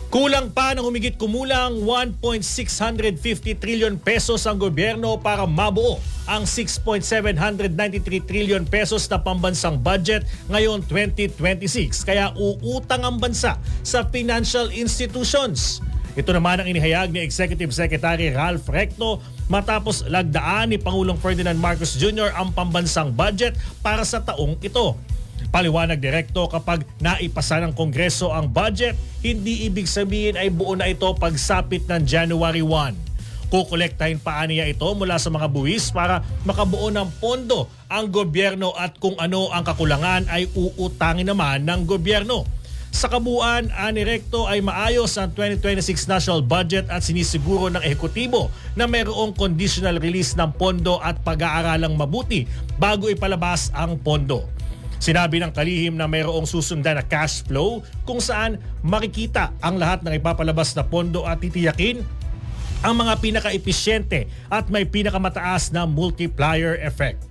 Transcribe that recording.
Kulang pa ng humigit kumulang 1.650 trillion pesos ang gobyerno para mabuo ang 6.793 trillion pesos na pambansang budget ngayon 2026. Kaya uutang ang bansa sa financial institutions. Ito naman ang inihayag ni Executive Secretary Ralph Recto matapos lagdaan ni Pangulong Ferdinand Marcos Jr. ang pambansang budget para sa taong ito. Paliwanag direkto, kapag naipasa ng Kongreso ang budget, hindi ibig sabihin ay buo na ito pagsapit ng January 1. Kukolektahin pa niya ito mula sa mga buwis para makabuo ng pondo ang gobyerno at kung ano ang kakulangan ay uutangin naman ng gobyerno. Sa kabuuan, ani Recto ay maayos ang 2026 national budget at sinisiguro ng ehekutibo na mayroong conditional release ng pondo at pag-aaralang mabuti bago ipalabas ang pondo. Sinabi ng kalihim na mayroong susundan na cash flow kung saan makikita ang lahat ng ipapalabas na pondo at titiyakin ang mga pinaka-episyente at may pinakamataas na multiplier effect.